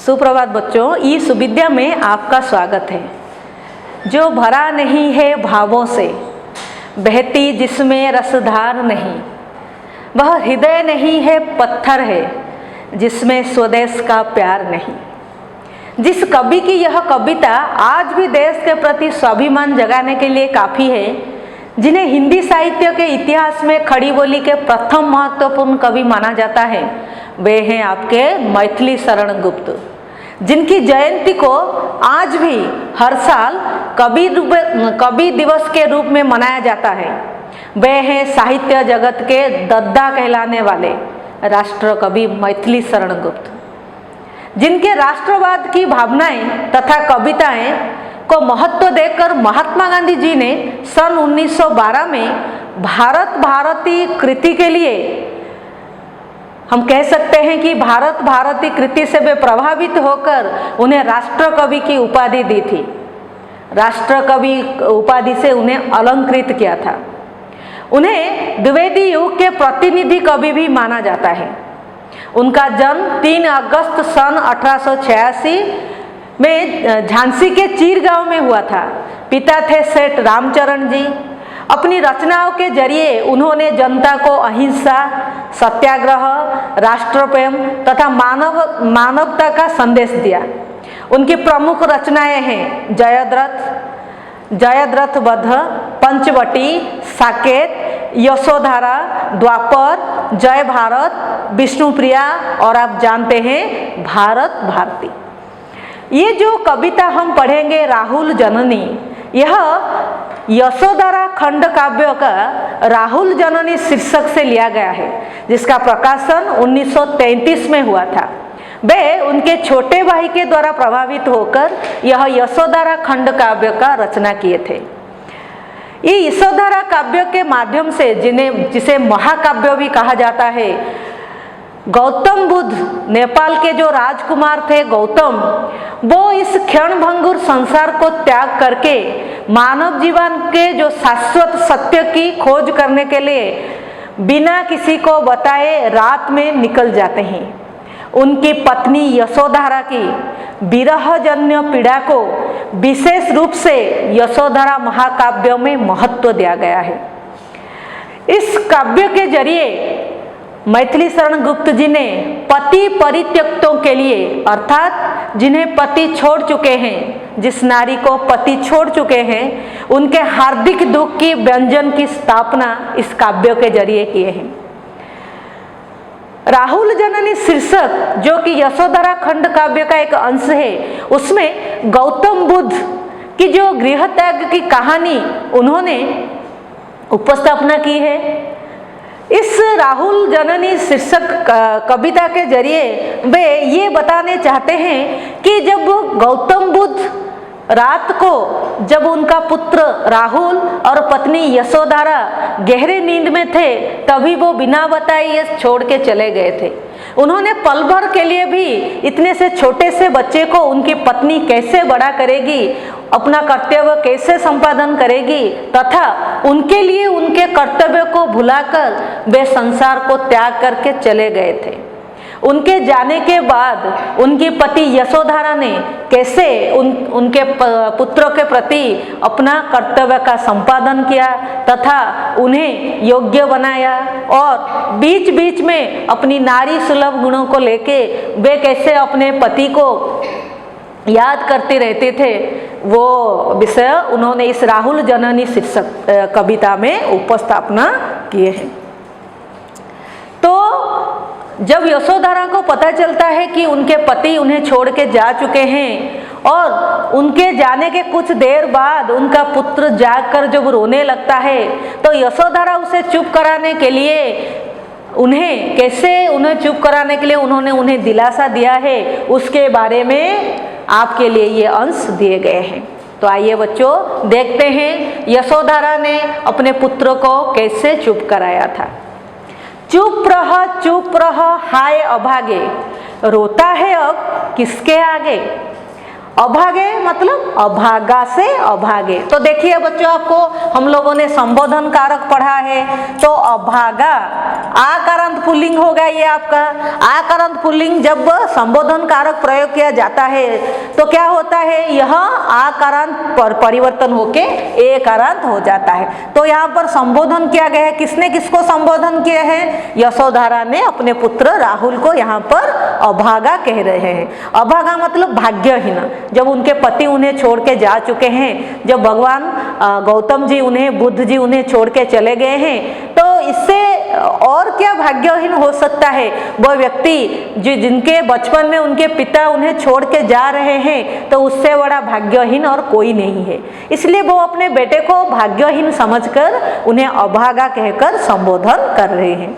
सुप्रभात बच्चों, इस विद्या में आपका स्वागत है। जो भरा नहीं है भावों से, बहती जिसमें रसधार नहीं, वह हृदय नहीं है पत्थर है जिसमें स्वदेश का प्यार नहीं। जिस कवि की यह कविता आज भी देश के प्रति स्वाभिमान जगाने के लिए काफ़ी है, जिन्हें हिंदी साहित्य के इतिहास में खड़ी बोली के प्रथम महत्वपूर्ण कवि माना जाता है, वे हैं आपके मैथिली शरण गुप्त, जिनकी जयंती को आज भी हर साल कवि दिवस के रूप में मनाया जाता है। वे हैं साहित्य जगत के दद्दा कहलाने वाले राष्ट्र कवि मैथिली शरण गुप्त, जिनके राष्ट्रवाद की भावनाएं तथा कविताएं को महत्व देकर महात्मा गांधी जी ने सन 1912 में भारत भारती कृति के लिए, हम कह सकते हैं कि भारत भारती कृति से वे प्रभावित होकर उन्हें राष्ट्र कवि की उपाधि दी थी। राष्ट्र कवि उपाधि से उन्हें अलंकृत किया था। उन्हें द्विवेदी युग के प्रतिनिधि कवि भी माना जाता है। उनका जन्म 3 अगस्त सन 1886 में झांसी के चीर गांव में हुआ था। पिता थे सेठ रामचरण जी। अपनी रचनाओं के जरिए उन्होंने जनता को अहिंसा, सत्याग्रह, राष्ट्र प्रेम तथा मानवता का संदेश दिया। उनकी प्रमुख रचनाएं हैं जयद्रथ वध, पंचवटी, साकेत, यशोधरा, द्वापर, जय भारत, विष्णुप्रिया और आप जानते हैं भारत भारती। ये जो कविता हम पढ़ेंगे राहुल जननी, यह यशोधरा खंड काव्य का राहुल जननी शीर्षक से लिया गया है, जिसका प्रकाशन 1933 में हुआ था। वे उनके छोटे भाई के द्वारा प्रभावित होकर यह यशोधरा खंड काव्य का रचना किए थे। ये यशोधरा काव्य के माध्यम से जिसे महाकाव्य भी कहा जाता है, गौतम बुद्ध, नेपाल के जो राजकुमार थे गौतम, वो इस क्षणभंगुर संसार को त्याग करके मानव जीवन के जो शाश्वत सत्य की खोज करने के लिए बिना किसी को बताए रात में निकल जाते हैं। उनकी पत्नी यशोधरा की विरहजन्य पीड़ा को विशेष रूप से यशोधरा महाकाव्य में महत्व दिया गया है। इस काव्य के जरिए मैथिली शरण गुप्त जी ने पति परित्यक्तों के लिए, अर्थात जिन्हें पति छोड़ चुके हैं, जिस नारी को पति छोड़ चुके हैं, उनके हार्दिक दुख की व्यंजन की स्थापना इस काव्य के जरिए किए हैं। राहुल जननी शीर्षक, जो कि यशोधरा खंड काव्य का एक अंश है, उसमें गौतम बुद्ध की जो गृह त्याग की कहानी उन्होंने उपस्थापना की है। इस राहुल जननी शीर्षक कविता के जरिए वे ये बताने चाहते हैं कि जब गौतम बुद्ध रात को, जब उनका पुत्र राहुल और पत्नी यशोधरा गहरे नींद में थे, तभी वो बिना बताए ये छोड़ के चले गए थे। उन्होंने पल भर के लिए भी इतने से छोटे से बच्चे को उनकी पत्नी कैसे बड़ा करेगी, अपना कर्तव्य कैसे संपादन करेगी, तथा उनके लिए उनके कर्तव्य को भुलाकर वे संसार को त्याग करके चले गए थे। उनके जाने के बाद उनकी पति यशोधरा ने कैसे उनके पुत्रों के प्रति अपना कर्तव्य का संपादन किया तथा उन्हें योग्य बनाया, और बीच बीच में अपनी नारी सुलभ गुणों को लेके वे कैसे अपने पति को याद करते रहते थे, वो विषय उन्होंने इस राहुल जननी शीर्षक कविता में उपस्थापना किए हैं। तो जब यशोधरा को पता चलता है कि उनके पति उन्हें छोड़ के जा चुके हैं और उनके जाने के कुछ देर बाद उनका पुत्र जागकर जब रोने लगता है, तो यशोधरा उसे चुप कराने के लिए उन्हें चुप कराने के लिए उन्हें दिलासा दिया है, उसके बारे में आपके लिए ये अंश दिए गए हैं। तो आइए बच्चों देखते हैं यशोधरा ने अपने पुत्र को कैसे चुप कराया था। चुप रह हाय अभागे, रोता है अब किसके आगे। अभागे मतलब अभागा से अभागे। तो देखिए बच्चों, आपको हम लोगों ने संबोधन कारक पढ़ा है, तो अभागा आकारांत पुल्लिंग होगा ये आपका। आकारांत पुल्लिंग जब संबोधन कारक प्रयोग किया जाता है तो क्या होता है, यह आकारांत पर परिवर्तन होके एकारांत हो जाता है। तो यहाँ पर संबोधन किया गया है, किसने किसको संबोधन किया है, यशोधरा ने अपने पुत्र राहुल को यहाँ पर अभागा कह रहे हैं। अभागा मतलब भाग्यहीन। जब उनके पति उन्हें छोड़ के जा चुके हैं, जब भगवान गौतम जी उन्हें, बुद्ध जी उन्हें छोड़ के चले गए हैं, तो इससे और क्या भाग्यहीन हो सकता है वह व्यक्ति जिनके बचपन में उनके पिता उन्हें छोड़ के जा रहे हैं, तो उससे बड़ा भाग्यहीन और कोई नहीं है। इसलिए वो अपने बेटे को भाग्यहीन समझकर उन्हें अभागा कहकर संबोधन कर रहे हैं।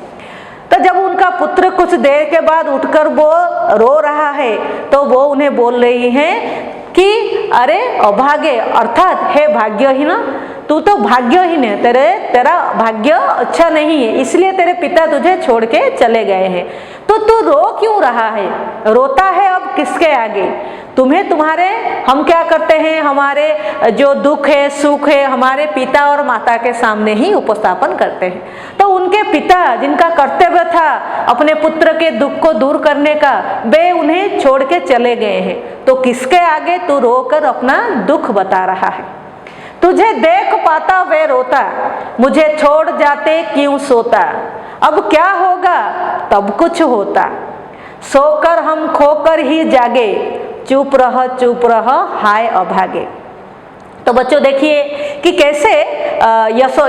तो जब उनका पुत्र कुछ देर के बाद उठकर वो रो रहा है, तो वो उन्हें बोल रही है कि अरे अभागे, अर्थात हे भाग्यहीन, तू तो भाग्यहीन है, तेरा भाग्य अच्छा नहीं है, इसलिए तेरे पिता तुझे छोड़ के चले गए हैं। तो तू रो क्यों रहा है, रोता है अब किसके आगे? तुम्हें तुम्हारे, हम क्या करते हैं, हमारे जो दुख है सुख है हमारे पिता और माता के सामने ही उपस्थापन करते हैं। तो उनके पिता जिनका कर्तव्य था अपने पुत्र के दुख को दूर करने का, वे उन्हें छोड़ के चले गए हैं, तो किसके आगे तू रोकर अपना दुख बता रहा है? तुझे देख पाता वे रोता, मुझे छोड़ जाते क्यों सोता, अब क्या होगा तब कुछ होता, सोकर हम खोकर ही जागे, चुप रह हाय अभागे। तो बच्चों देखिए कि कैसे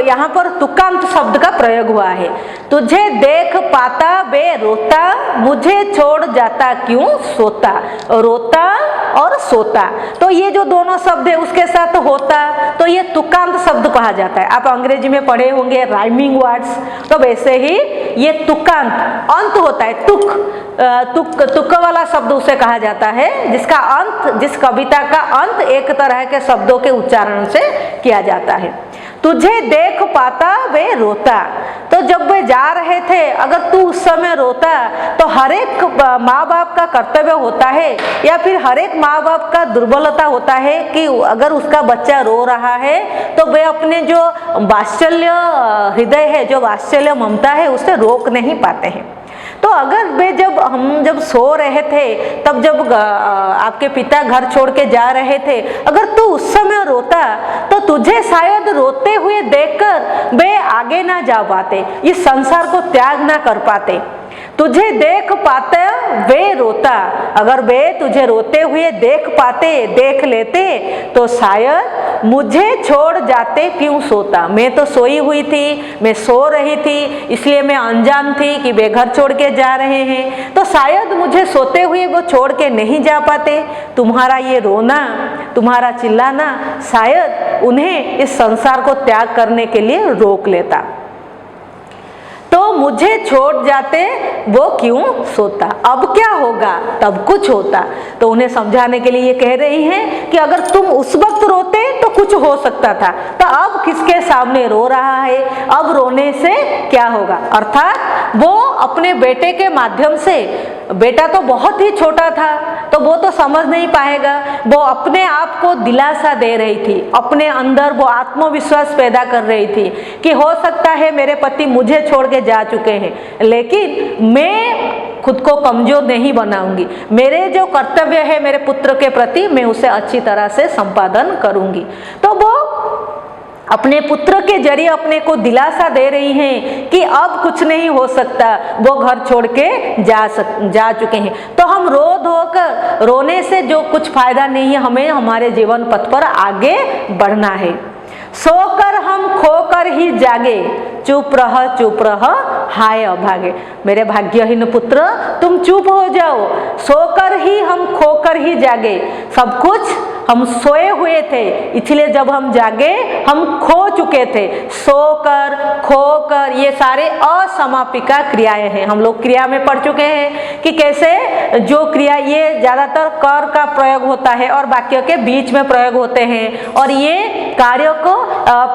यहाँ पर तुकांत शब्द का प्रयोग हुआ है। तुझे देख पाता वे रोता, मुझे छोड़ जाता क्यों सोता। रोता और सोता, तो ये जो दोनों शब्द है उसके साथ होता, तो ये तुकांत शब्द कहा जाता है। आप अंग्रेजी में पढ़े होंगे राइमिंग वर्ड्स, तो वैसे ही ये तुकांत, अंत होता है, तुक वाला शब्द उसे कहा जाता है जिसका अंत, जिस कविता का अंत एक तरह के शब्दों के उच्चारण से किया जाता है। तुझे देख पाता वे रोता, तो जब वे जा रहे थे अगर तू उस समय रोता, तो हर एक माँ बाप का कर्तव्य होता है या फिर हर एक माँ बाप का दुर्बलता होता है कि अगर उसका बच्चा रो रहा है तो वे अपने जो वात्सल्य हृदय है, जो वात्सल्य ममता है, उसे रोक नहीं पाते हैं। तो अगर वे हम जब सो रहे थे, तब जब आपके पिता घर छोड़ के जा रहे थे, अगर तू उस समय रोता तो तुझे शायद रोते हुए देखकर वे आगे ना जा पाते, इस संसार को त्याग ना कर पाते। तुझे देख पाते वे रोता, अगर वे तुझे रोते हुए देख पाते, देख लेते, तो शायद मुझे छोड़ जाते क्यों सोता। मैं तो सोई हुई थी, मैं सो रही थी, इसलिए मैं अनजान थी कि वे घर छोड़ के जा रहे हैं, तो शायद मुझे सोते हुए वो छोड़ के नहीं जा पाते। तुम्हारा ये रोना, तुम्हारा चिल्लाना शायद उन्हें इस संसार को त्याग करने के लिए रोक लेता। तो मुझे छोड़ जाते वो क्यों सोता, अब क्या होगा तब कुछ होता। तो उन्हें समझाने के लिए ये कह रही हैं कि अगर तुम उस वक्त रोते तो कुछ हो सकता था, तो अब किसके सामने रो रहा है, अब रोने से क्या होगा। अर्थात वो अपने बेटे के माध्यम से, बेटा तो बहुत ही छोटा था तो वो तो समझ नहीं पाएगा, वो अपने आप को दिलासा दे रही थी, अपने अंदर वो आत्मविश्वास पैदा कर रही थी कि हो सकता है मेरे पति मुझे छोड़ के जा चुके हैं, लेकिन मैं खुद को कमजोर नहीं बनाऊंगी, मेरे जो कर्तव्य है मेरे पुत्र के प्रति मैं उसे अच्छी तरह से संपादन करूंगी। तो वो अपने पुत्र के जरिए अपने को दिलासा दे रही हैं कि अब कुछ नहीं हो सकता, वो घर छोड़ के जा चुके हैं। तो हम रो धोकर रोने से जो कुछ फायदा नहीं है, हमें हमारे जीवन पथ पर आगे बढ़ना है। सोकर हम खोकर ही जागे, चुप रह हाय अभागे। मेरे भाग्यहीन पुत्र तुम चुप हो जाओ, सोकर ही हम खोकर ही जागे। सब कुछ हम सोए हुए थे, इसलिए जब हम जागे हम खो चुके थे। सोकर, खोकर, ये सारे असमापिका क्रियाएं हैं। हम लोग क्रिया में पढ़ चुके हैं कि कैसे जो क्रिया, ये ज्यादातर कर का प्रयोग होता है और वाक्य के बीच में प्रयोग होते हैं, और ये कार्यों को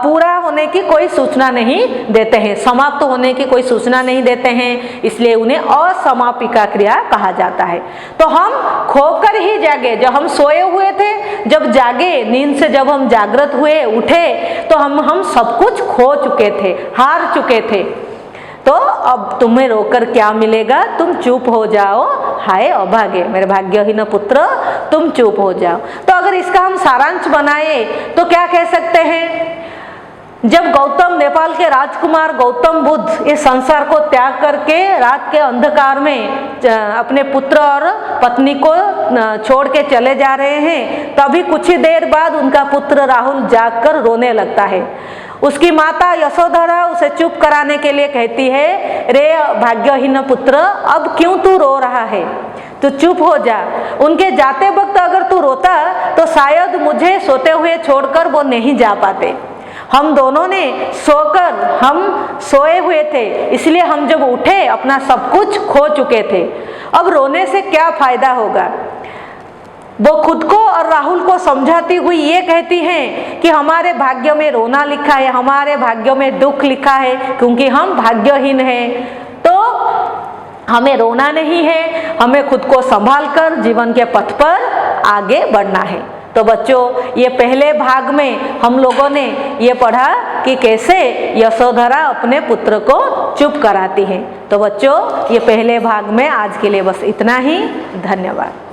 पूरा होने की कोई सूचना नहीं देते हैं, समाप्त होने की कोई सूचना नहीं देते हैं, इसलिए उन्हें असमापिका क्रिया कहा जाता है। तो हम खोकर ही जागे, जब हम सोए हुए थे, जब जागे, नींद से जब हम जागृत हुए, उठे, तो हम सब कुछ खो चुके थे, हार चुके थे। तो अब तुम्हें रोकर क्या मिलेगा, तुम चुप हो जाओ, हाय अभागे, मेरे भाग्यहीन पुत्र तुम चुप हो जाओ। तो अगर इसका हम सारांश बनाए तो क्या कह सकते हैं, जब गौतम, नेपाल के राजकुमार गौतम बुद्ध इस संसार को त्याग करके रात के अंधकार में अपने पुत्र और पत्नी को छोड़ के चले जा रहे हैं, तभी कुछ ही देर बाद उनका पुत्र राहुल जागकर रोने लगता है। उसकी माता यशोधरा उसे चुप कराने के लिए कहती है, रे भाग्यहीन पुत्र, अब क्यों तू रो रहा है, तू चुप हो जा। उनके जाते वक्त अगर तू रोता तो शायद मुझे सोते हुए छोड़कर वो नहीं जा पाते। हम दोनों ने सोकर, हम सोए हुए थे, इसलिए हम जब उठे अपना सब कुछ खो चुके थे। अब रोने से क्या फायदा होगा। वो खुद को और राहुल को समझाती हुई ये कहती हैं कि हमारे भाग्य में रोना लिखा है, हमारे भाग्य में दुख लिखा है, क्योंकि हम भाग्यहीन हैं। तो हमें रोना नहीं है, हमें खुद को संभाल कर जीवन के पथ पर आगे बढ़ना है। तो बच्चों, ये पहले भाग में हम लोगों ने ये पढ़ा कि कैसे यशोधरा अपने पुत्र को चुप कराती है। तो बच्चों, ये पहले भाग में आज के लिए बस इतना ही। धन्यवाद।